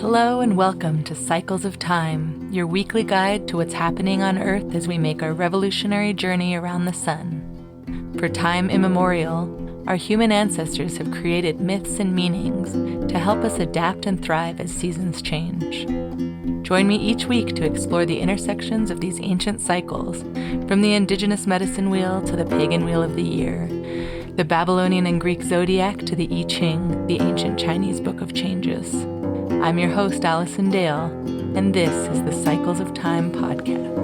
Hello and welcome to Cycles of Time, your weekly guide to what's happening on Earth as we make our revolutionary journey around the sun. For time immemorial, our human ancestors have created myths and meanings to help us adapt and thrive as seasons change. Join me each week to explore the intersections of these ancient cycles, from the indigenous medicine wheel to the pagan wheel of the year, the Babylonian and Greek zodiac to the I Ching, the ancient Chinese book of changes. I'm your host, Alison Dale, and this is the Cycles of Time podcast.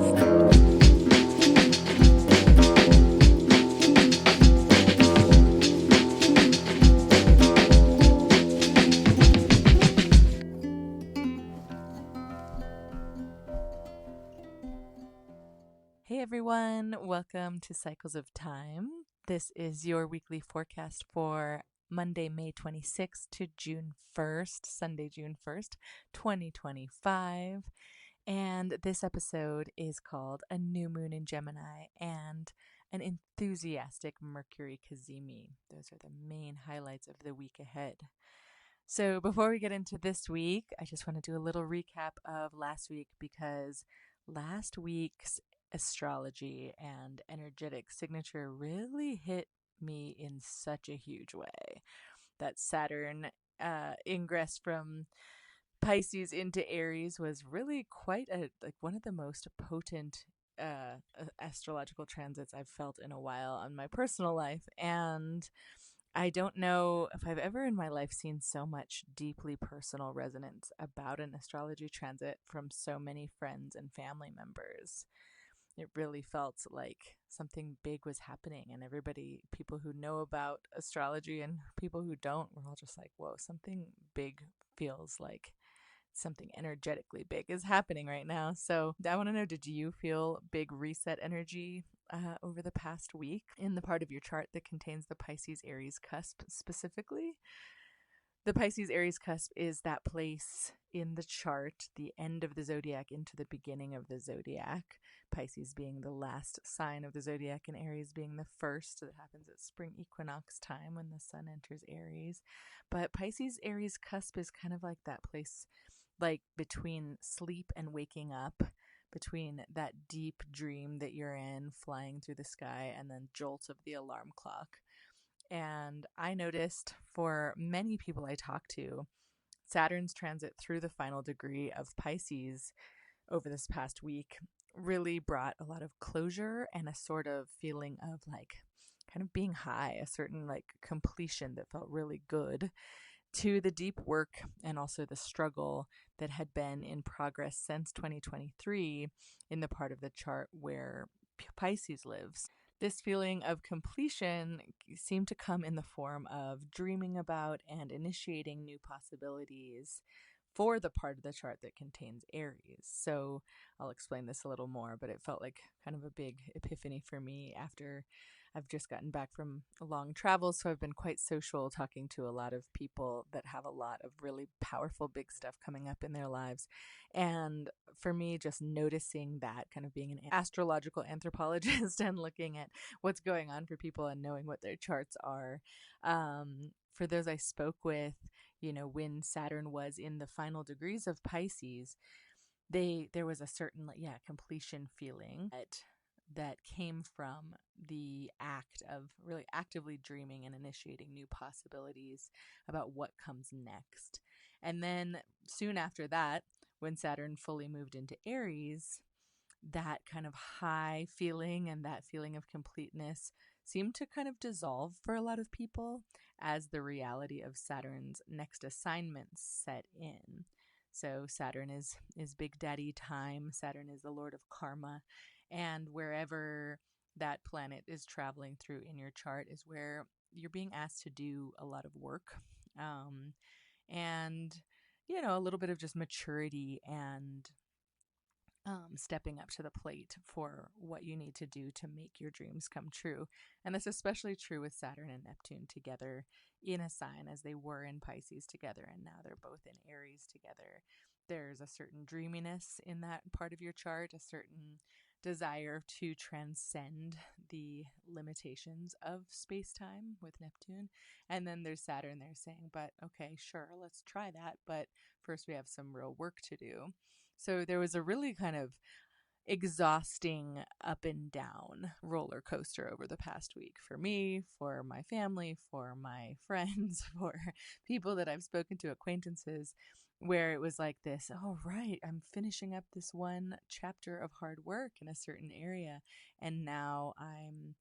Hey everyone, welcome to Cycles of Time. This is your weekly forecast for Monday, May 26th to June 1st, Sunday, June 1st, 2025. And this episode is called A New Moon in Gemini and an Enthusiastic Mercury Kazimi. Those are the main highlights of the week ahead. So before we get into this week, I just want to do a little recap of last week because last week's astrology and energetic signature really hit me in such a huge way. That Saturn ingress from Pisces into Aries was really quite one of the most potent astrological transits I've felt in a while on my personal life, and I don't know if I've ever in my life seen so much deeply personal resonance about an astrology transit from so many friends and family members. It really felt like something big was happening, and everybody, people who know about astrology and people who don't, were all just like, whoa, something big feels like something energetically big is happening right now. So I want to know, did you feel big reset energy over the past week in the part of your chart that contains the Pisces Aries cusp specifically? The Pisces Aries cusp is that place in the chart, the end of the zodiac into the beginning of the zodiac. Pisces being the last sign of the zodiac and Aries being the first. So that happens at spring equinox time when the sun enters Aries. But Pisces Aries cusp is kind of like that place, like between sleep and waking up, between that deep dream that you're in, flying through the sky, and then jolts of the alarm clock. And I noticed for many people I talked to, Saturn's transit through the final degree of Pisces over this past week really brought a lot of closure and a sort of feeling of like kind of being high, a certain like completion that felt really good to the deep work and also the struggle that had been in progress since 2023 in the part of the chart where Pisces lives. This feeling of completion seemed to come in the form of dreaming about and initiating new possibilities for the part of the chart that contains Aries. So I'll explain this a little more, but it felt like kind of a big epiphany for me after I've just gotten back from a long travel, so I've been quite social, talking to a lot of people that have a lot of really powerful, big stuff coming up in their lives. And for me, just noticing that, kind of being an astrological anthropologist and looking at what's going on for people and knowing what their charts are. For those I spoke with, when Saturn was in the final degrees of Pisces, there was a certain completion feeling that came from the act of really actively dreaming and initiating new possibilities about what comes next. And then soon after that, when Saturn fully moved into Aries, that kind of high feeling and that feeling of completeness seemed to kind of dissolve for a lot of people as the reality of Saturn's next assignments set in. So Saturn is Big Daddy time. Saturn is the Lord of Karma. And wherever that planet is traveling through in your chart is where you're being asked to do a lot of work. And, a little bit of just maturity and stepping up to the plate for what you need to do to make your dreams come true. And that's especially true with Saturn and Neptune together in a sign, as they were in Pisces together, and now they're both in Aries together. There's a certain dreaminess in that part of your chart, a certain desire to transcend the limitations of space-time with Neptune. And then there's Saturn there saying, but okay, sure, let's try that. But first we have some real work to do. So there was a really kind of exhausting up and down roller coaster over the past week for me, for my family, for my friends, for people that I've spoken to, acquaintances, where it was like this, oh, right, I'm finishing up this one chapter of hard work in a certain area. And now I'm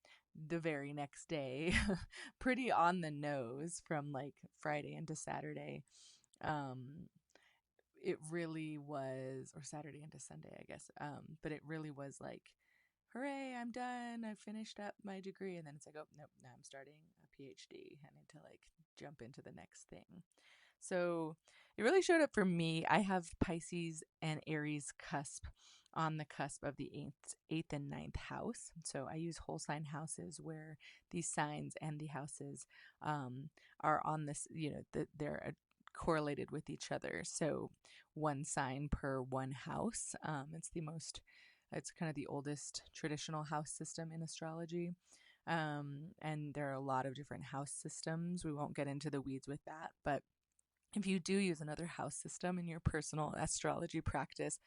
the very next day pretty on the nose from like Friday into Saturday. It really was, or Saturday into Sunday, I guess. But it really was like, hooray, I'm done. I finished up my degree. And then it's like, oh, nope, now I'm starting a PhD. I need to like jump into the next thing. So it really showed up for me. I have Pisces and Aries on the cusp of the eighth and ninth house. So I use whole sign houses where these signs and the houses are on this, they're correlated with each other. So one sign per one house. It's kind of the oldest traditional house system in astrology. And there are a lot of different house systems. We won't get into the weeds with that, but if you do use another house system in your personal astrology practice,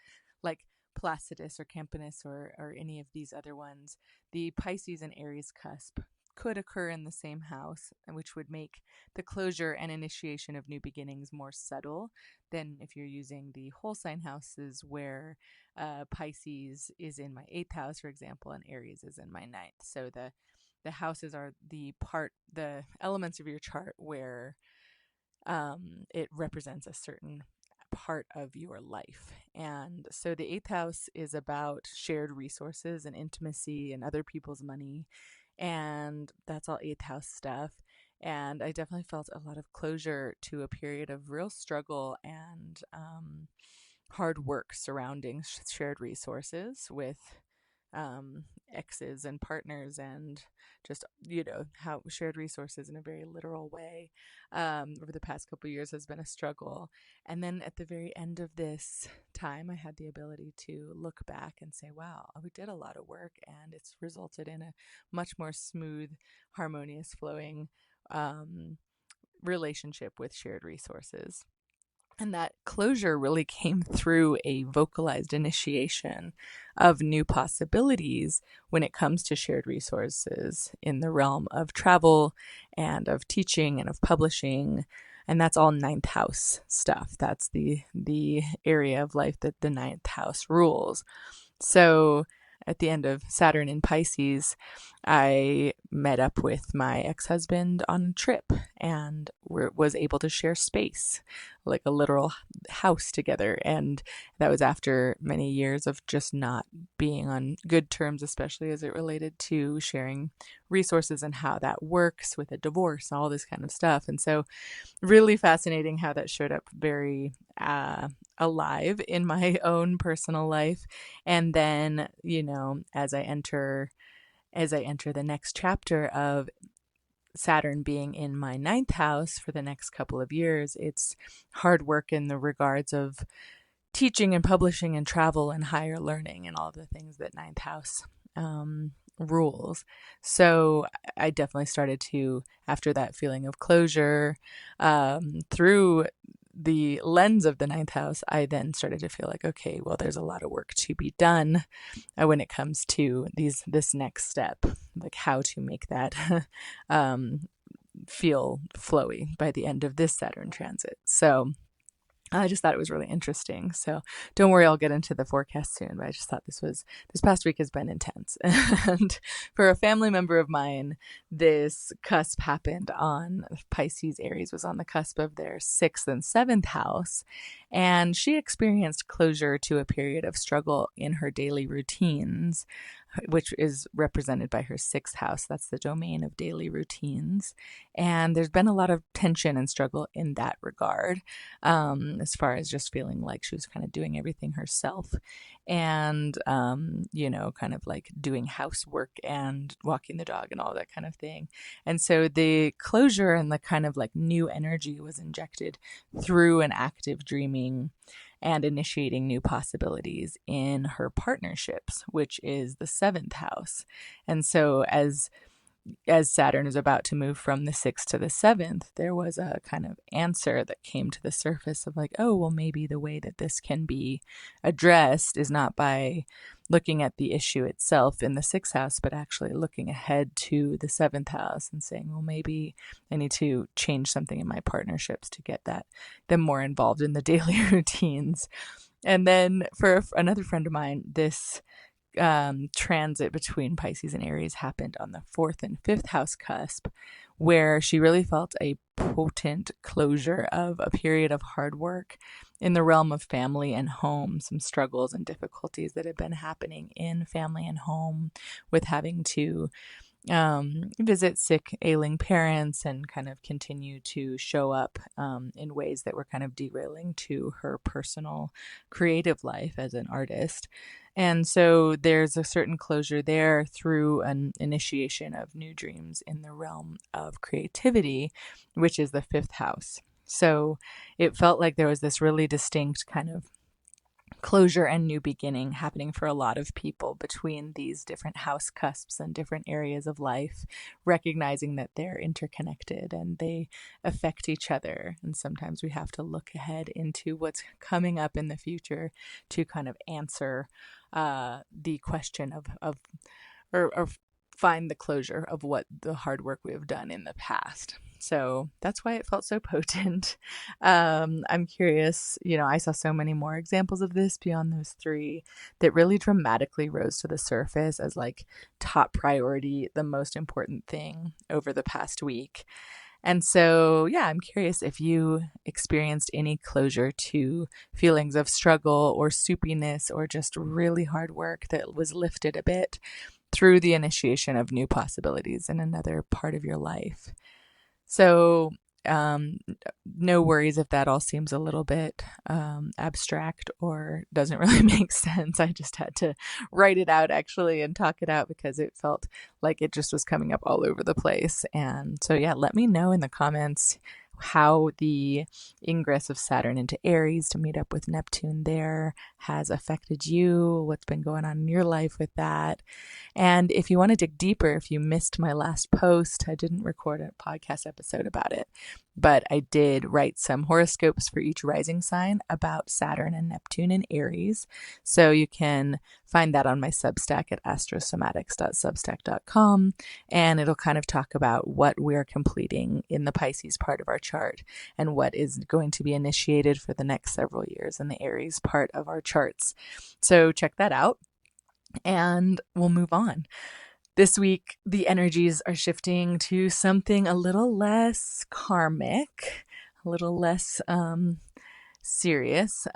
like Placidus or Campanus or any of these other ones, the Pisces and Aries cusp could occur in the same house, which would make the closure and initiation of new beginnings more subtle than if you're using the whole sign houses where Pisces is in my 8th house, for example, and Aries is in my 9th. So the houses are the elements of your chart where it represents a certain part of your life. And so the 8th house is about shared resources and intimacy and other people's money. And that's all 8th house stuff. And I definitely felt a lot of closure to a period of real struggle and hard work surrounding shared resources with exes and partners, and just, how shared resources in a very literal way over the past couple of years has been a struggle. And then at the very end of this time, I had the ability to look back and say, wow, we did a lot of work, and it's resulted in a much more smooth, harmonious, flowing relationship with shared resources. And that closure really came through a vocalized initiation of new possibilities when it comes to shared resources in the realm of travel and of teaching and of publishing. And that's all 9th house stuff. That's the area of life that the 9th house rules. So at the end of Saturn in Pisces, I met up with my ex-husband on a trip and was able to share space, like a literal house together. And that was after many years of just not being on good terms, especially as it related to sharing resources and how that works with a divorce and all this kind of stuff. And so really fascinating how that showed up very alive in my own personal life. And then, as I enter the next chapter of Saturn being in my 9th house for the next couple of years, it's hard work in the regards of teaching and publishing and travel and higher learning and all of the things that 9th house rules. So I definitely started to, after that feeling of closure, through the lens of the 9th house, I then started to feel like, okay, well, there's a lot of work to be done when it comes to this next step, like how to make that feel flowy by the end of this Saturn transit. So I just thought it was really interesting. So don't worry, I'll get into the forecast soon, but I just thought this past week has been intense. And for a family member of mine, this cusp happened on Pisces. Aries was on the cusp of their 6th and 7th house. And she experienced closure to a period of struggle in her daily routines, which is represented by her 6th house. That's the domain of daily routines. And there's been a lot of tension and struggle in that regard, as far as just feeling like she was kind of doing everything herself and, kind of like doing housework and walking the dog and all that kind of thing. And so the closure and the kind of like new energy was injected through an active dreaming opening and initiating new possibilities in her partnerships, which is the 7th house. And so as Saturn is about to move from the 6th to the 7th, there was a kind of answer that came to the surface of like, oh, well, maybe the way that this can be addressed is not by looking at the issue itself in the 6th house, but actually looking ahead to the 7th house and saying, well, maybe I need to change something in my partnerships to get them more involved in the daily routines. And then for another friend of mine, this transit between Pisces and Aries happened on the 4th and 5th house cusp, where she really felt a potent closure of a period of hard work in the realm of family and home, some struggles and difficulties that had been happening in family and home with having to visit sick, ailing parents and kind of continue to show up in ways that were kind of derailing to her personal creative life as an artist. And so there's a certain closure there through an initiation of new dreams in the realm of creativity, which is the 5th house. So it felt like there was this really distinct kind of closure and new beginning happening for a lot of people between these different house cusps and different areas of life, recognizing that they're interconnected and they affect each other. And sometimes we have to look ahead into what's coming up in the future to kind of answer the question or find the closure of what the hard work we have done in the past. So that's why it felt so potent. I'm curious, I saw so many more examples of this beyond those 3 that really dramatically rose to the surface as like top priority, the most important thing over the past week. And so, yeah, I'm curious if you experienced any closure to feelings of struggle or soupiness or just really hard work that was lifted a bit through the initiation of new possibilities in another part of your life. So no worries if that all seems a little bit abstract or doesn't really make sense. I just had to write it out actually and talk it out because it felt like it just was coming up all over the place. And so, yeah, let me know in the comments how the ingress of Saturn into Aries to meet up with Neptune there has affected you, what's been going on in your life with that. And if you want to dig deeper, if you missed my last post, I didn't record a podcast episode about it, but I did write some horoscopes for each rising sign about Saturn and Neptune in Aries. So you can find that on my Substack at astrosomatics.substack.com. And it'll kind of talk about what we're completing in the Pisces part of our chart and what is going to be initiated for the next several years in the Aries part of our charts. So check that out and we'll move on. This week, the energies are shifting to something a little less karmic, a little less serious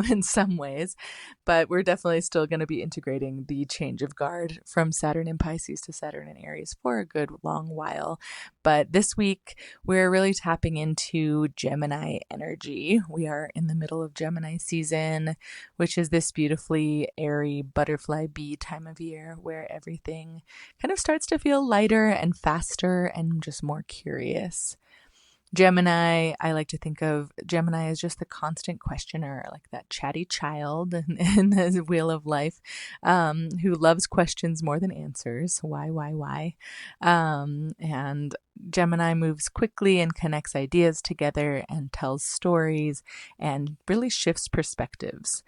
in some ways, but we're definitely still going to be integrating the change of guard from Saturn in Pisces to Saturn in Aries for a good long while. But this week, we're really tapping into Gemini energy. We are in the middle of Gemini season, which is this beautifully airy butterfly bee time of year where everything kind of starts to feel lighter and faster and just more curious. Gemini, I like to think of Gemini as just the constant questioner, like that chatty child in the wheel of life, who loves questions more than answers. Why? And Gemini moves quickly and connects ideas together and tells stories and really shifts perspectives.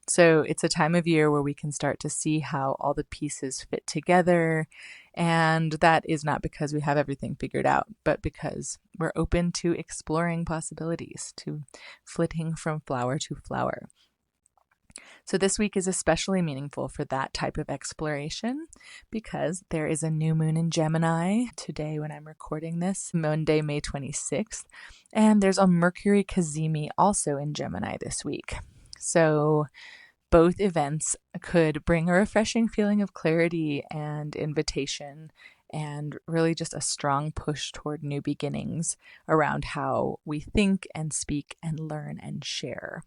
So it's a time of year where we can start to see how all the pieces fit together. And that is not because we have everything figured out, but because we're open to exploring possibilities, to flitting from flower to flower. So this week is especially meaningful for that type of exploration because there is a new moon in Gemini today when I'm recording this, Monday, May 26th. And there's a Mercury Cazimi also in Gemini this week. So both events could bring a refreshing feeling of clarity and invitation and really just a strong push toward new beginnings around how we think and speak and learn and share.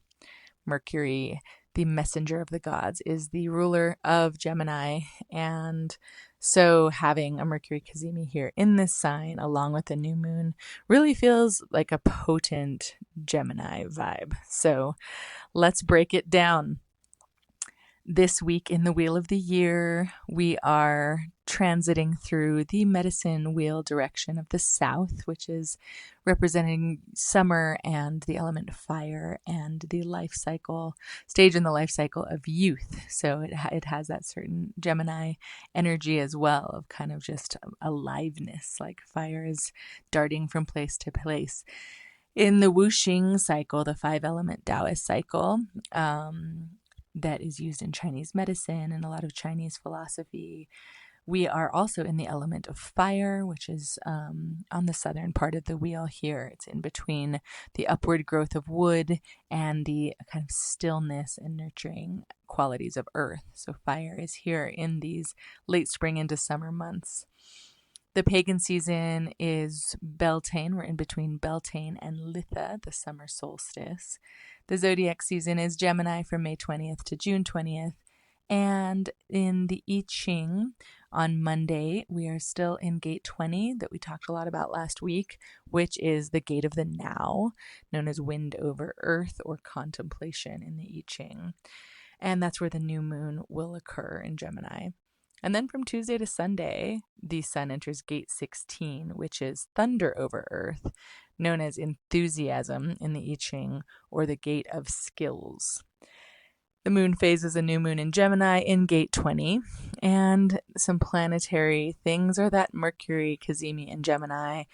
Mercury, the messenger of the gods, is the ruler of Gemini, and So having a Mercury Kazimi here in this sign, along with the new moon, really feels like a potent Gemini vibe. So let's break it down. This week in the Wheel of the Year, we are transiting through the medicine wheel direction of the south, which is representing summer and the element fire and the life cycle, stage in the life cycle of youth. So it has that certain Gemini energy as well of kind of just aliveness, like fire is darting from place to place. In the Wuxing cycle, the 5-element Taoist cycle, that is used in Chinese medicine and a lot of Chinese philosophy, we are also in the element of fire, which is on the southern part of the wheel here. It's in between the upward growth of wood and the kind of stillness and nurturing qualities of earth. So fire is here in these late spring into summer months. The pagan season is Beltane. We're in between Beltane and Litha, the summer solstice. The zodiac season is Gemini from May 20th to June 20th. And in the I Ching, on Monday, we are still in gate 20 that we talked a lot about last week, which is the gate of the now, known as wind over earth or contemplation in the I Ching. And that's where the new moon will occur in Gemini. And then from Tuesday to Sunday, the sun enters gate 16, which is thunder over earth, known as enthusiasm in the I Ching, or the gate of skills. The moon phases a new moon in Gemini in gate 20, and some planetary things are that Mercury Kazemi in Gemini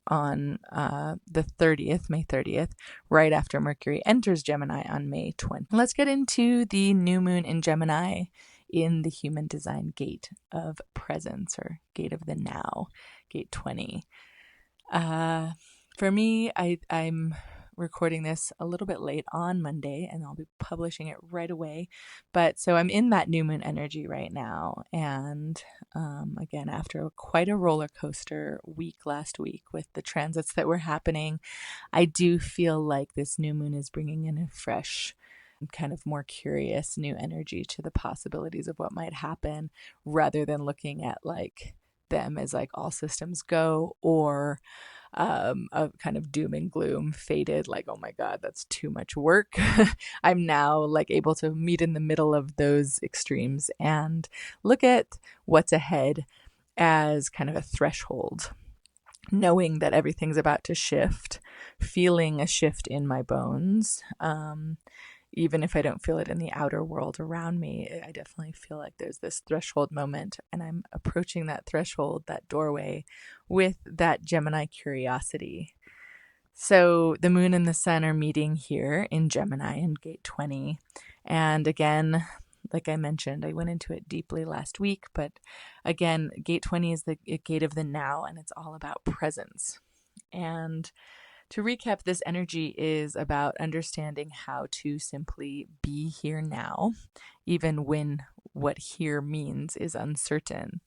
on the 30th, May 30th, right after Mercury enters Gemini on May 20th. Let's get into the new moon in Gemini in the human design gate of presence, or gate of the now, gate 20. For me, I'm recording this a little bit late on Monday, and I'll be publishing it right away. But so I'm in that new moon energy right now. And again, after quite a roller coaster week last week with the transits that were happening, I do feel like this new moon is bringing in a fresh, kind of more curious new energy to the possibilities of what might happen, rather than looking at like them as like all systems go, or a kind of doom and gloom faded, like, oh my God, that's too much work. I'm now like able to meet in the middle of those extremes and look at what's ahead as kind of a threshold, knowing that everything's about to shift, feeling a shift in my bones. Even if I don't feel it in the outer world around me, I definitely feel like there's this threshold moment, and I'm approaching that threshold, that doorway, with that Gemini curiosity. So the moon and the sun are meeting here in Gemini in gate 20. And again, like I mentioned, I went into it deeply last week, but again, gate 20 is the gate of the now, and it's all about presence. And to recap, this energy is about understanding how to simply be here now, even when what here means is uncertain.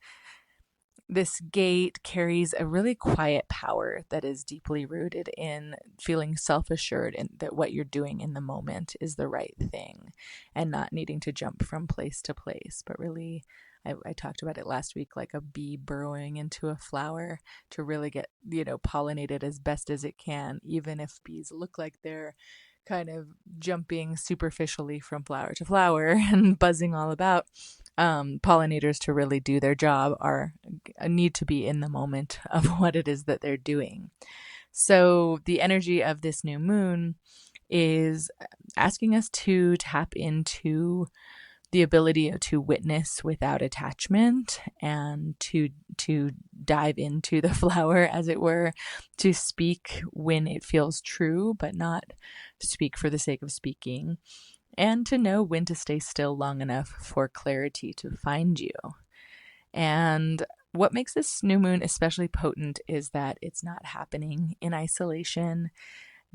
This gate carries a really quiet power that is deeply rooted in feeling self-assured and that what you're doing in the moment is the right thing, and not needing to jump from place to place, but really, I talked about it last week, like a bee burrowing into a flower to really get, pollinated as best as it can, even if bees look like they're kind of jumping superficially from flower to flower and buzzing all about. Pollinators, to really do their job, need to be in the moment of what it is that they're doing. So the energy of this new moon is asking us to tap into the ability to witness without attachment, and to dive into the flower, as it were, to speak when it feels true, but not speak for the sake of speaking, and to know when to stay still long enough for clarity to find you. And what makes this new moon especially potent is that it's not happening in isolation.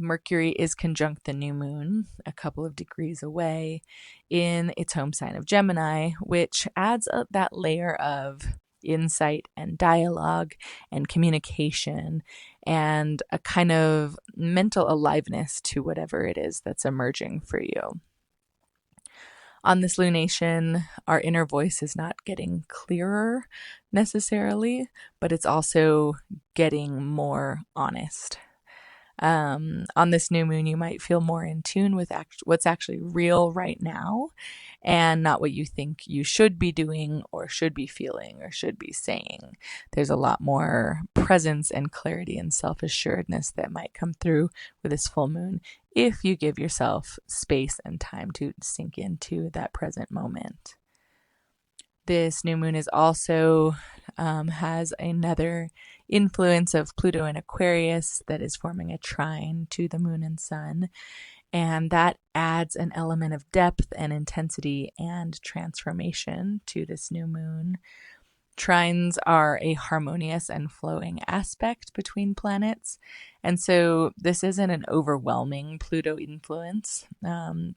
Mercury is conjunct the new moon a couple of degrees away in its home sign of Gemini, which adds that layer of insight and dialogue and communication and a kind of mental aliveness to whatever it is that's emerging for you. On this lunation, our inner voice is not getting clearer necessarily, but it's also getting more honest. On this new moon, you might feel more in tune with what's actually real right now and not what you think you should be doing or should be feeling or should be saying. There's a lot more presence and clarity and self-assuredness that might come through with this full moon if you give yourself space and time to sink into that present moment. This new moon is also has another influence of Pluto in Aquarius that is forming a trine to the moon and sun. And that adds an element of depth and intensity and transformation to this new moon. Trines are a harmonious and flowing aspect between planets. And so this isn't an overwhelming Pluto influence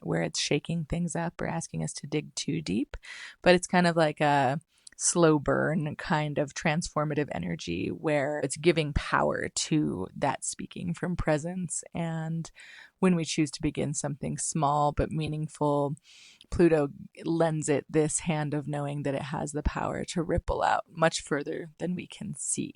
where it's shaking things up or asking us to dig too deep, but it's kind of like a slow burn kind of transformative energy where it's giving power to that speaking from presence. And when we choose to begin something small but meaningful, Pluto lends it this hand of knowing that it has the power to ripple out much further than we can see.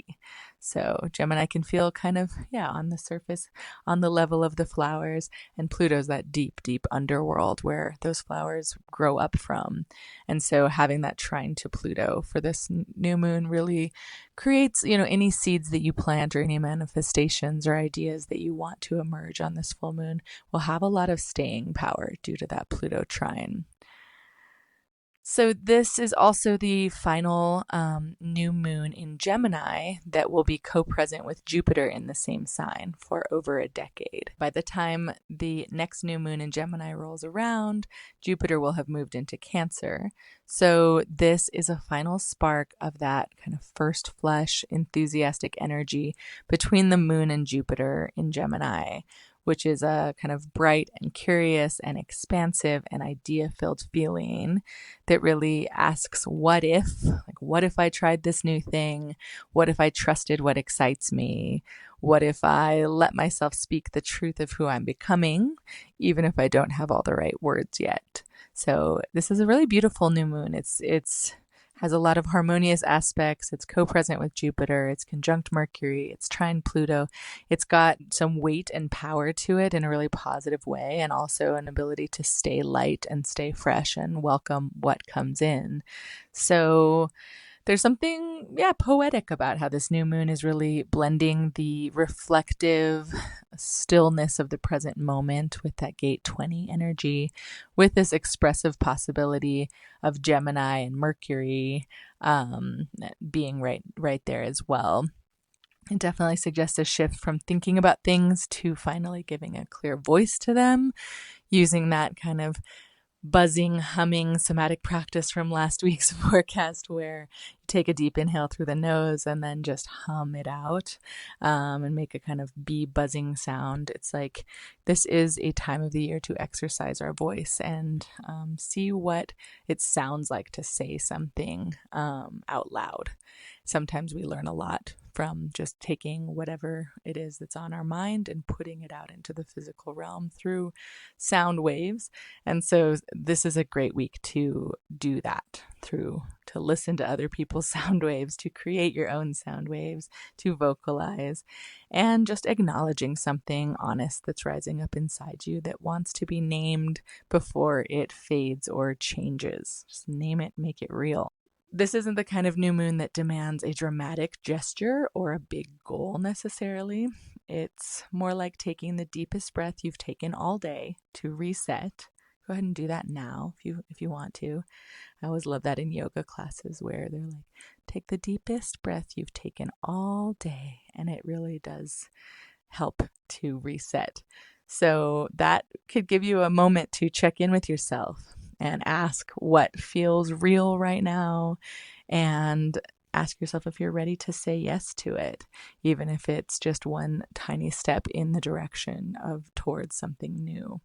So Gemini can feel kind of, on the surface, on the level of the flowers, and Pluto's that deep, deep underworld where those flowers grow up from. And so having that trine to Pluto for this new moon really creates, any seeds that you plant or any manifestations or ideas that you want to emerge on this full moon will have a lot of staying power due to that Pluto trine. So this is also the final new moon in Gemini that will be co-present with Jupiter in the same sign for over a decade. By the time the next new moon in Gemini rolls around, Jupiter will have moved into Cancer. So this is a final spark of that kind of first flush, enthusiastic energy between the moon and Jupiter in Gemini, which is a kind of bright and curious and expansive and idea-filled feeling that really asks, what if? Like, what if I tried this new thing? What if I trusted what excites me? What if I let myself speak the truth of who I'm becoming, even if I don't have all the right words yet? So this is a really beautiful new moon. It's has a lot of harmonious aspects. It's co-present with Jupiter. It's conjunct Mercury. It's trine Pluto. It's got some weight and power to it in a really positive way, and also an ability to stay light and stay fresh and welcome what comes in. So there's something, poetic about how this new moon is really blending the reflective stillness of the present moment with that gate 20 energy, with this expressive possibility of Gemini and Mercury being right there as well. It definitely suggests a shift from thinking about things to finally giving a clear voice to them, using that kind of buzzing, humming somatic practice from last week's forecast where you take a deep inhale through the nose and then just hum it out and make a kind of bee buzzing sound. It's like this is a time of the year to exercise our voice and see what it sounds like to say something out loud. Sometimes we learn a lot from just taking whatever it is that's on our mind and putting it out into the physical realm through sound waves. And so this is a great week to do that, to listen to other people's sound waves, to create your own sound waves, to vocalize, and just acknowledging something honest that's rising up inside you that wants to be named before it fades or changes. Just name it, make it real. This isn't the kind of new moon that demands a dramatic gesture or a big goal necessarily. It's more like taking the deepest breath you've taken all day to reset. Go ahead and do that now if you want to. I always love that in yoga classes where they're like, take the deepest breath you've taken all day, and it really does help to reset. So that could give you a moment to check in with yourself and ask what feels real right now, and ask yourself if you're ready to say yes to it, even if it's just one tiny step in the direction of towards something new.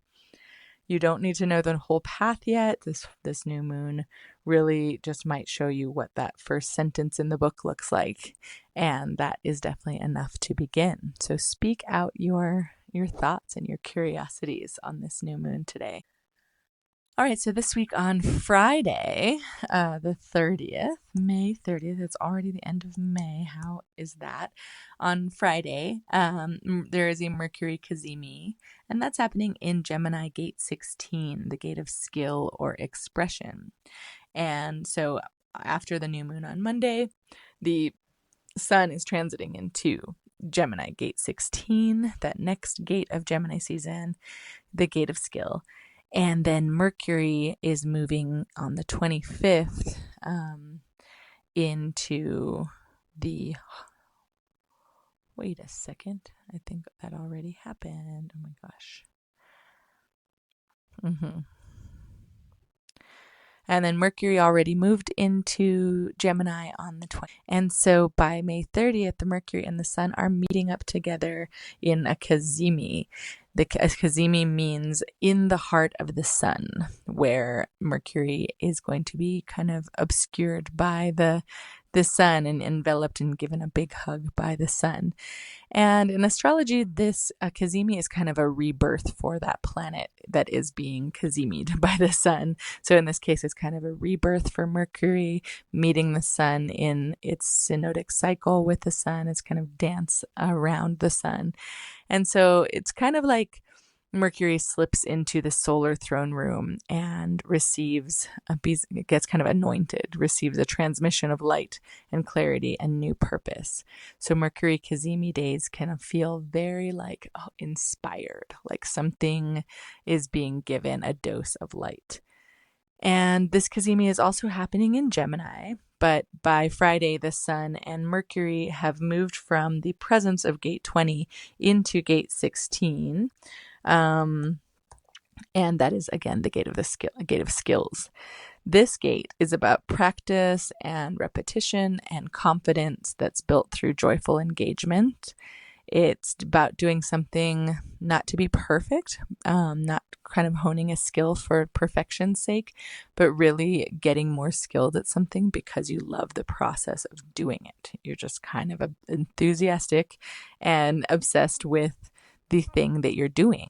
You don't need to know the whole path yet. This new moon really just might show you what that first sentence in the book looks like, and that is definitely enough to begin. So speak out your thoughts and your curiosities on this new moon today. All right, so this week on Friday, the 30th, May 30th, it's already the end of May. How is that? On Friday, there is a Mercury Cazimi, and that's happening in Gemini gate 16, the gate of skill or expression. And so after the new moon on Monday, the sun is transiting into Gemini gate 16, that next gate of Gemini season, the gate of skill. And then Mercury is moving on the 25th into the. Wait a second. I think that already happened. Oh my gosh. And then Mercury already moved into Gemini on the 20th. And so by May 30th, the Mercury and the Sun are meeting up together in a Cazimi. The Kazemi means in the heart of the sun, where Mercury is going to be kind of obscured by the sun and enveloped and given a big hug by the sun. And in astrology, this Kazemi is kind of a rebirth for that planet that is being Kazemied by the sun. So in this case, it's kind of a rebirth for Mercury, meeting the sun in its synodic cycle with the sun. It's kind of dance around the sun. And so it's kind of like Mercury slips into the solar throne room and gets kind of anointed, receives a transmission of light and clarity and new purpose. So Mercury Kazemi days can feel very like inspired, like something is being given a dose of light. And this Kazemi is also happening in Gemini, but by Friday, the Sun and Mercury have moved from the presence of gate 20 into gate 16. And that is, again, the gate of skills. This gate is about practice and repetition and confidence that's built through joyful engagement. It's about doing something not to be perfect, not kind of honing a skill for perfection's sake, but really getting more skilled at something because you love the process of doing it. You're just kind of enthusiastic and obsessed with the thing that you're doing.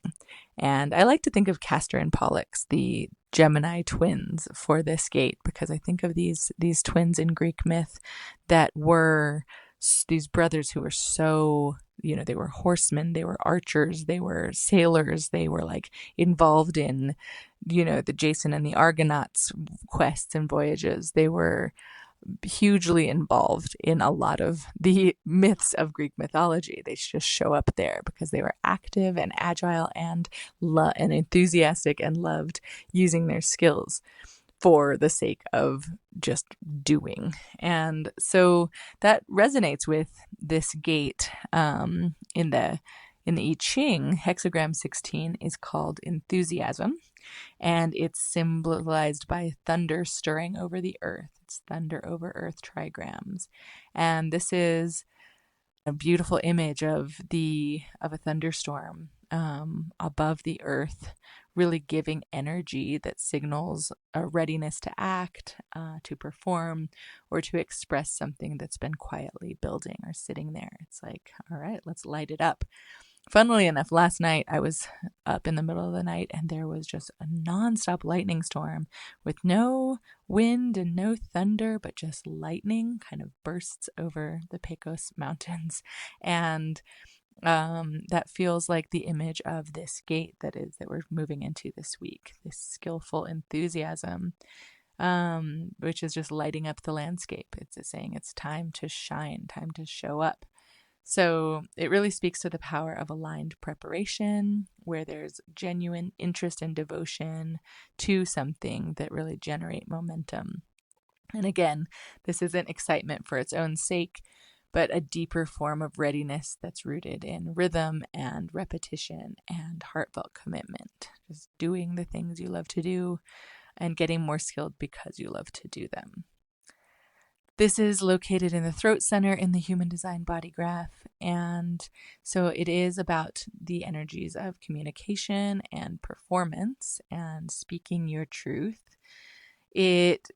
And I like to think of Castor and Pollux, the Gemini twins, for this gate, because I think of these twins in Greek myth that were these brothers who were so, they were horsemen, they were archers, they were sailors, they were like involved in, the Jason and the Argonauts quests and voyages. They were hugely involved in a lot of the myths of Greek mythology. They just show up there because they were active and agile and enthusiastic and loved using their skills for the sake of just doing. And so that resonates with this gate in the I Ching. Hexagram 16 is called enthusiasm, and it's symbolized by thunder stirring over the earth. It's thunder over earth trigrams. And this is a beautiful image of a thunderstorm above the earth, really giving energy that signals a readiness to act, to perform, or to express something that's been quietly building or sitting there. It's like, all right, let's light it up. Funnily enough, last night I was up in the middle of the night and there was just a nonstop lightning storm with no wind and no thunder, but just lightning kind of bursts over the Pecos Mountains. And that feels like the image of this gate that we're moving into this week, this skillful enthusiasm, which is just lighting up the landscape. It's saying it's time to shine, time to show up. So it really speaks to the power of aligned preparation, where there's genuine interest and devotion to something that really generate momentum. And again, this isn't excitement for its own sake, but a deeper form of readiness that's rooted in rhythm and repetition and heartfelt commitment. Just doing the things you love to do and getting more skilled because you love to do them. This is located in the throat center in the human design body graph. And so it is about the energies of communication and performance and speaking your truth. It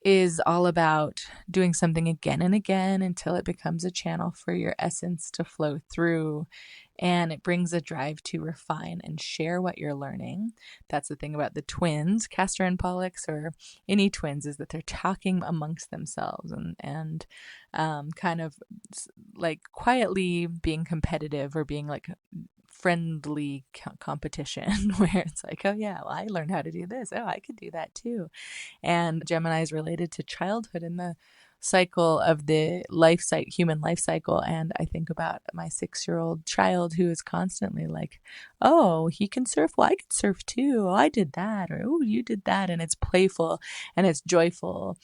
is all about doing something again and again until it becomes a channel for your essence to flow through. And it brings a drive to refine and share what you're learning. That's the thing about the twins, Castor and Pollux, or any twins, is that they're talking amongst themselves and kind of like quietly being competitive or being like friendly competition where it's like, oh yeah, well, I learned how to do this. Oh, I could do that too. And Gemini is related to childhood and the cycle of the human life cycle. And I think about my 6-year-old child who is constantly like, oh, he can surf. Well, I can surf too. Oh, I did that. Or, oh, you did that. And it's playful and it's joyful,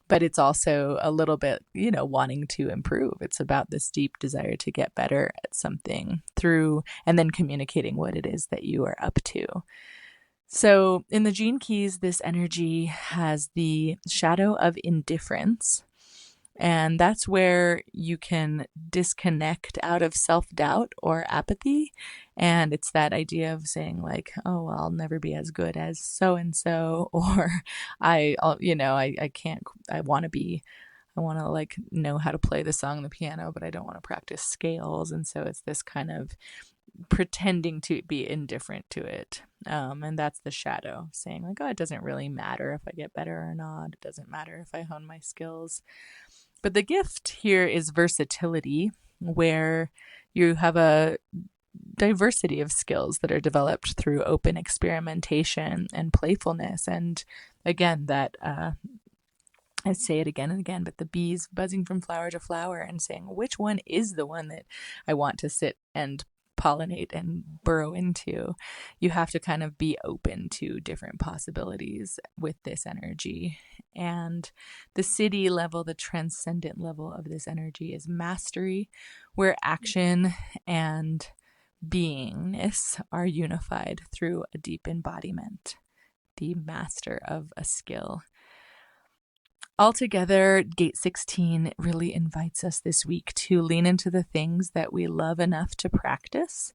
but it's also a little bit, wanting to improve. It's about this deep desire to get better at something through, and then communicating what it is that you are up to. So in the Gene Keys, this energy has the shadow of indifference. And that's where you can disconnect out of self-doubt or apathy. And it's that idea of saying like, oh, well, I'll never be as good as so-and-so, or I can't, I want to like know how to play the song on the piano, but I don't want to practice scales. And so it's this kind of pretending to be indifferent to it. And that's the shadow, saying like, oh, it doesn't really matter if I get better or not. It doesn't matter if I hone my skills. But the gift here is versatility, where you have a diversity of skills that are developed through open experimentation and playfulness. And again, that I say it again and again, but the bees buzzing from flower to flower and saying, which one is the one that I want to sit and pollinate and burrow into? You have to kind of be open to different possibilities with this energy. And the city level, the transcendent level of this energy is mastery, where action and beingness are unified through a deep embodiment, the master of a skill. Altogether, Gate 16 really invites us this week to lean into the things that we love enough to practice,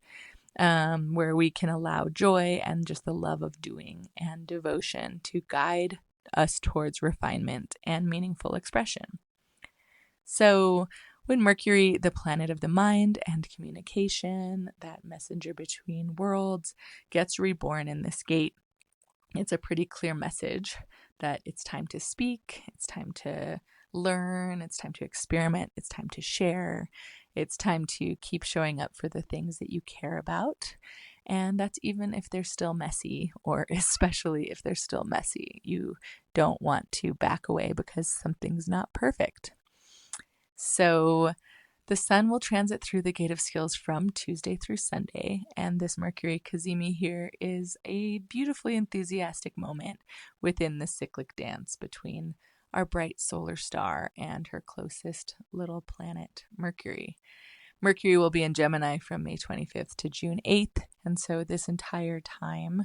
where we can allow joy and just the love of doing and devotion to guide us towards refinement and meaningful expression. So when Mercury, the planet of the mind and communication, that messenger between worlds, gets reborn in this gate, it's a pretty clear message that it's time to speak, it's time to learn, it's time to experiment, it's time to share, it's time to keep showing up for the things that you care about. And that's even if they're still messy, or especially if they're still messy. You don't want to back away because something's not perfect. So the sun will transit through the Gate of Skills from Tuesday through Sunday, and this Mercury Kazimi here is a beautifully enthusiastic moment within the cyclic dance between our bright solar star and her closest little planet, Mercury. Mercury will be in Gemini from May 25th to June 8th, and so this entire time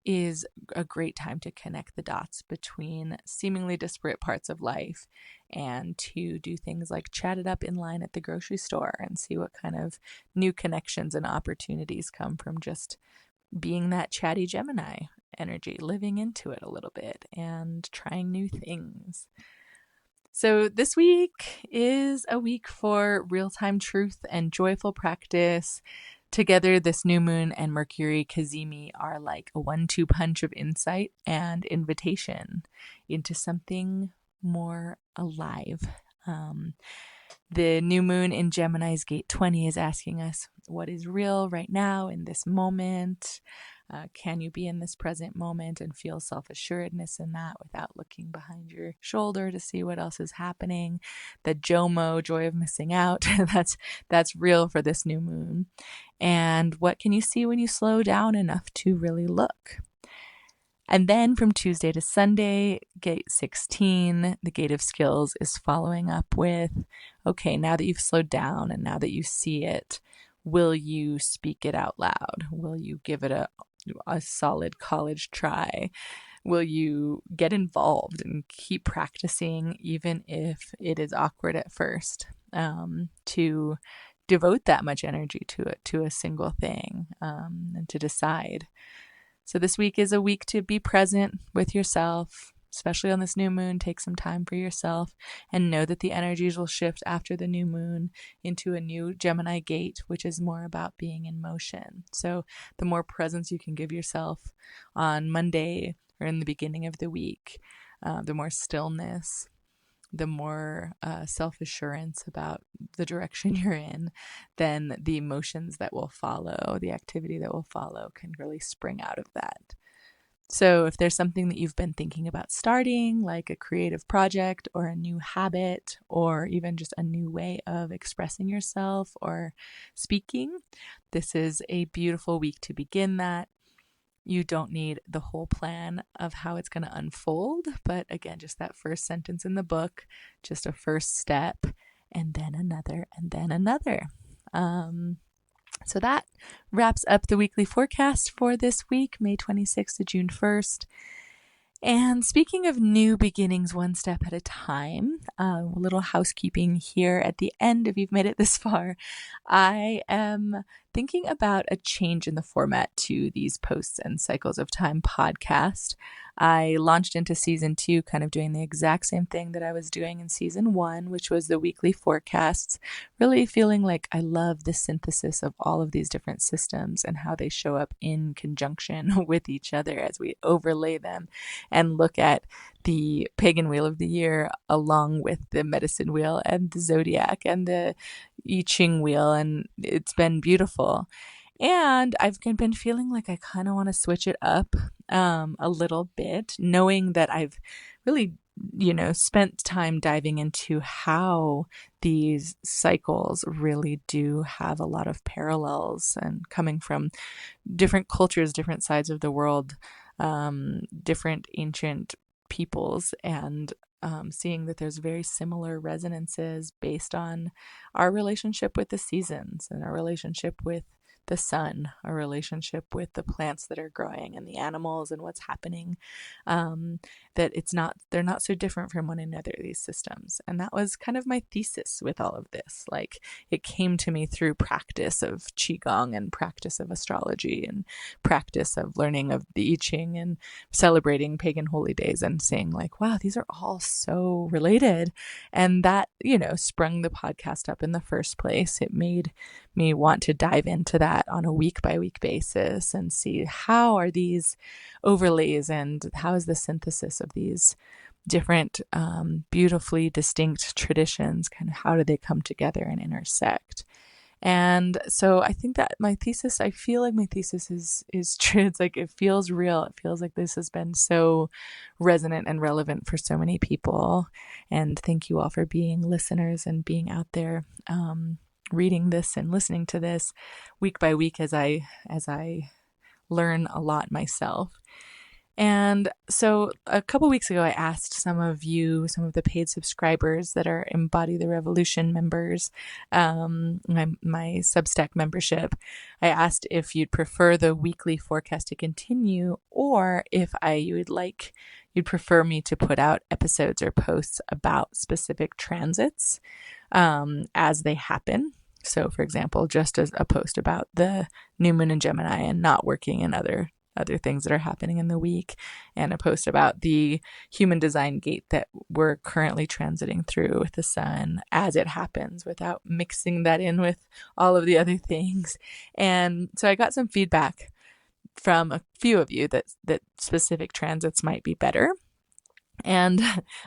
is a great time to connect the dots between seemingly disparate parts of life and to do things like chat it up in line at the grocery store and see what kind of new connections and opportunities come from just being that chatty Gemini energy, living into it a little bit and trying new things. So this week is a week for real-time truth and joyful practice. Together, this new moon and Mercury Kazemi are like a 1-2 punch of insight and invitation into something more alive. The new moon in Gemini's Gate 20 is asking us, what is real right now in this moment? Can you be in this present moment and feel self-assuredness in that without looking behind your shoulder to see what else is happening? The JOMO, joy of missing out, that's real for this new moon. And what can you see when you slow down enough to really look? And then from Tuesday to Sunday, Gate 16, the Gate of Skills, is following up with, okay, now that you've slowed down and now that you see it, will you speak it out loud? Will you give it a solid college try? Will you get involved and keep practicing even if it is awkward at first, to devote that much energy to a single thing, and to decide? So this week is a week to be present with yourself, especially on this new moon, take some time for yourself and know that the energies will shift after the new moon into a new Gemini gate, which is more about being in motion. So the more presence you can give yourself on Monday or in the beginning of the week, the more stillness, the more self-assurance about the direction you're in, then the emotions that will follow, the activity that will follow, can really spring out of that. So if there's something that you've been thinking about starting, like a creative project or a new habit, or even just a new way of expressing yourself or speaking, this is a beautiful week to begin that. You don't need the whole plan of how it's going to unfold, but again, just that first sentence in the book, just a first step, and then another, and then another. So that wraps up the weekly forecast for this week, May 26th to June 1st. And speaking of new beginnings, one step at a time, a little housekeeping here at the end, if you've made it this far. I am thinking about a change in the format to these Posts and Cycles of Time podcast. I launched into season 2 kind of doing the exact same thing that I was doing in season 1, which was the weekly forecasts, really feeling like I love the synthesis of all of these different systems and how they show up in conjunction with each other as we overlay them and look at the pagan wheel of the year along with the medicine wheel and the zodiac and the I Ching wheel, and it's been beautiful. And I've been feeling like I kind of want to switch it up a little bit, knowing that I've really, spent time diving into how these cycles really do have a lot of parallels and coming from different cultures, different sides of the world, different ancient peoples, and seeing that there's very similar resonances based on our relationship with the seasons and our relationship with the sun, our relationship with the plants that are growing and the animals and what's happening, that they're not so different from one another, these systems. And that was kind of my thesis with all of this. Like, it came to me through practice of Qigong and practice of astrology and practice of learning of the I Ching and celebrating pagan holy days and saying like, wow, these are all so related. And that, sprung the podcast up in the first place. It made me want to dive into that on a week by week basis and see how are these overlays and how is the synthesis of these different beautifully distinct traditions, kind of how do they come together and intersect. And so I think that I feel like my thesis is true. It's like, it feels real. It feels like this has been so resonant and relevant for so many people. And thank you all for being listeners and being out there, reading this and listening to this week by week as I learn a lot myself. And so a couple weeks ago, I asked some of the paid subscribers that are Embody the Revolution members, my Substack membership, I asked if you'd prefer the weekly forecast to continue, or if you'd prefer me to put out episodes or posts about specific transits as they happen. So, for example, just as a post about the new moon in Gemini and not working in other things that are happening in the week, and a post about the human design gate that we're currently transiting through with the sun as it happens, without mixing that in with all of the other things. And so I got some feedback from a few of you that specific transits might be better. And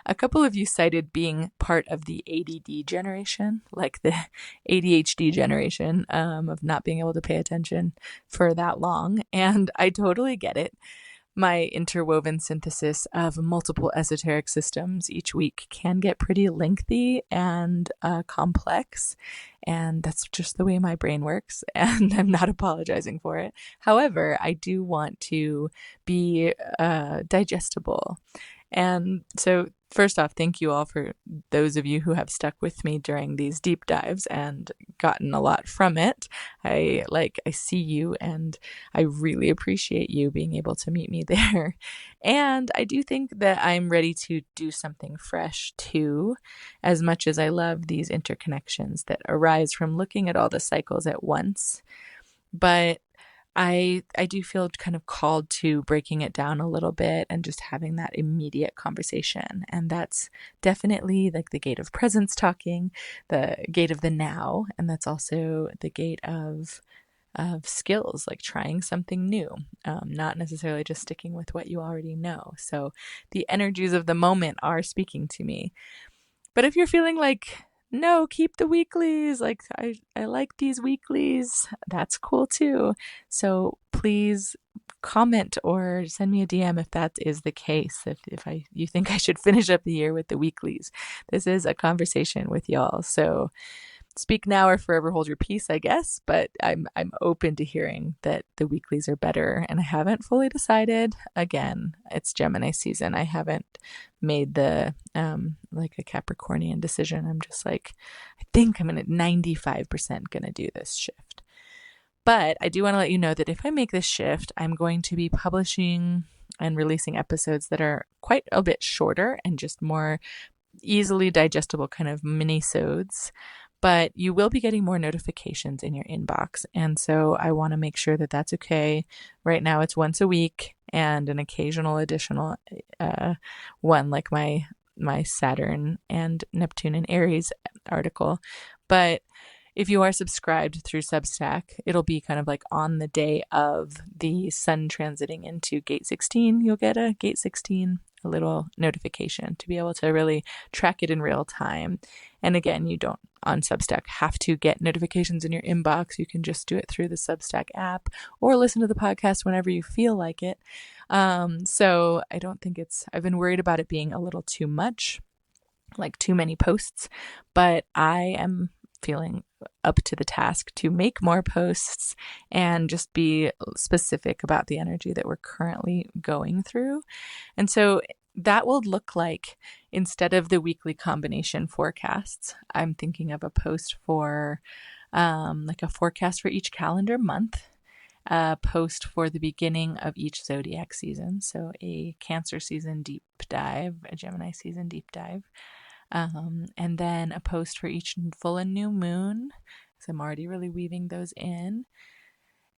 a couple of you cited being part of the ADD generation, like the ADHD generation, of not being able to pay attention for that long. And I totally get it. My interwoven synthesis of multiple esoteric systems each week can get pretty lengthy and complex. And that's just the way my brain works. And I'm not apologizing for it. However, I do want to be digestible. And so first off, thank you all for those of you who have stuck with me during these deep dives and gotten a lot from it. I see you, and I really appreciate you being able to meet me there. And I do think that I'm ready to do something fresh too, as much as I love these interconnections that arise from looking at all the cycles at once. But I do feel kind of called to breaking it down a little bit and just having that immediate conversation. And that's definitely like the gate of presence talking, the gate of the now, and that's also the gate of skills, like trying something new, not necessarily just sticking with what you already know. So the energies of the moment are speaking to me. But if you're feeling like, no, keep the weeklies, like I like these weeklies, that's cool too. So please comment or send me a DM if that is the case. If you think I should finish up the year with the weeklies. This is a conversation with y'all. So speak now or forever hold your peace, I guess, but I'm open to hearing that the weeklies are better, and I haven't fully decided. Again, it's Gemini season. I haven't made the like a Capricornian decision. I'm just like, I think I'm 95% gonna do this shift. But I do want to let you know that if I make this shift, I'm going to be publishing and releasing episodes that are quite a bit shorter and just more easily digestible kind of mini-sodes. But you will be getting more notifications in your inbox. And so I want to make sure that that's okay. Right now it's once a week and an occasional additional one, like my Saturn and Neptune and Aries article. But if you are subscribed through Substack, it'll be kind of like on the day of the sun transiting into gate 16, you'll get a gate 16, a little notification to be able to really track it in real time. And again, you don't on Substack have to get notifications in your inbox. You can just do it through the Substack app or listen to the podcast whenever you feel like it. So I don't think I've been worried about it being a little too much, like too many posts, but I am feeling up to the task to make more posts and just be specific about the energy that we're currently going through. And so that will look like, instead of the weekly combination forecasts, I'm thinking of a post for like a forecast for each calendar month, a post for the beginning of each zodiac season. So a Cancer season deep dive, a Gemini season deep dive. And then a post for each full and new moon, because I'm already really weaving those in.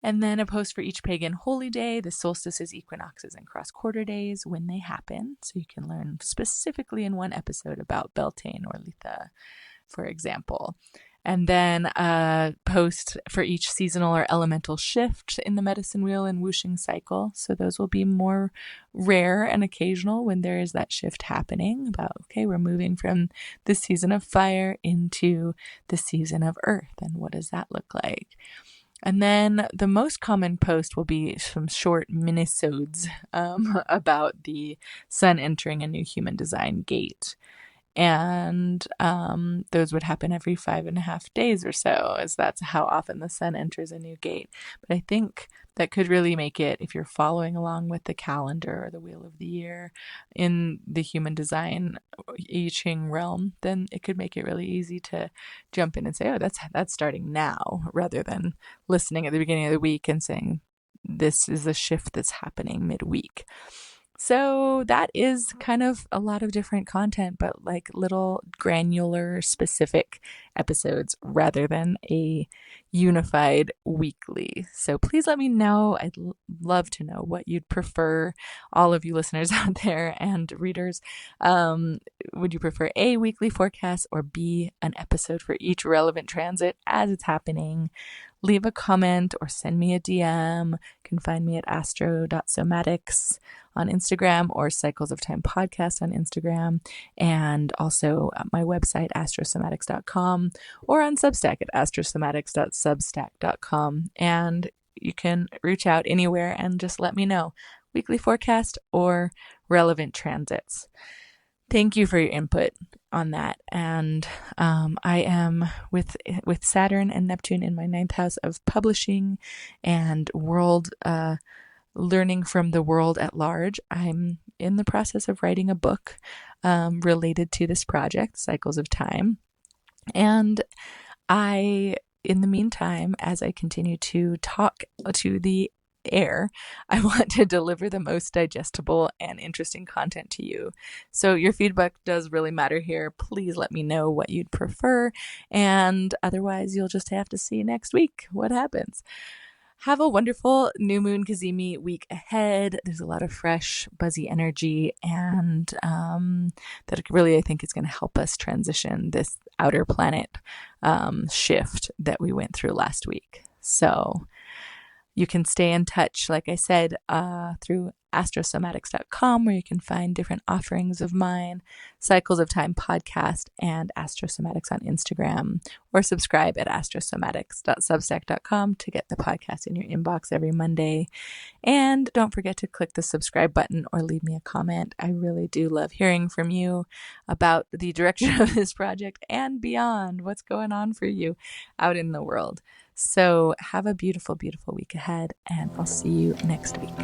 And then a post for each pagan holy day, the solstices, equinoxes, and cross-quarter days when they happen. So you can learn specifically in one episode about Beltane or Litha, for example. And then a post for each seasonal or elemental shift in the medicine wheel and whooshing cycle. So those will be more rare and occasional when there is that shift happening about, okay, we're moving from the season of fire into the season of earth. And what does that look like? And then the most common post will be some short minisodes about the sun entering a new human design gate. And those would happen every 5.5 days or so, as that's how often the sun enters a new gate. But I think that could really make it, if you're following along with the calendar or the wheel of the year in the human design I Ching realm, then it could make it really easy to jump in and say, oh, that's starting now, rather than listening at the beginning of the week and saying, this is a shift that's happening midweek. So that is kind of a lot of different content, but like little granular specific episodes rather than a unified weekly. So please let me know. I'd love to know what you'd prefer, all of you listeners out there and readers. Would you prefer A, weekly forecast, or B, an episode for each relevant transit as it's happening? Leave a comment or send me a DM. You can find me at astro.somatics on Instagram or Cycles of Time podcast on Instagram, and also at my website, astrosomatics.com, or on Substack at astrosomatics.substack.com. And you can reach out anywhere and just let me know, weekly forecast or relevant transits. Thank you for your input on that. And I am with Saturn and Neptune in my 9th house of publishing and world learning from the world at large. I'm in the process of writing a book related to this project, Cycles of Time. And in the meantime, as I continue to talk to the air, I want to deliver the most digestible and interesting content to you. So your feedback does really matter here. Please let me know what you'd prefer. And otherwise, you'll just have to see next week what happens. Have a wonderful new moon Kazimi week ahead. There's a lot of fresh, buzzy energy, and that really I think is going to help us transition this outer planet shift that we went through last week. So you can stay in touch, like I said, through astrosomatics.com, where you can find different offerings of mine, Cycles of Time podcast, and Astrosomatics on Instagram, or subscribe at astrosomatics.substack.com to get the podcast in your inbox every Monday. And don't forget to click the subscribe button or leave me a comment. I really do love hearing from you about the direction of this project and beyond. What's going on for you out in the world? So have a beautiful, beautiful week ahead, and I'll see you next week.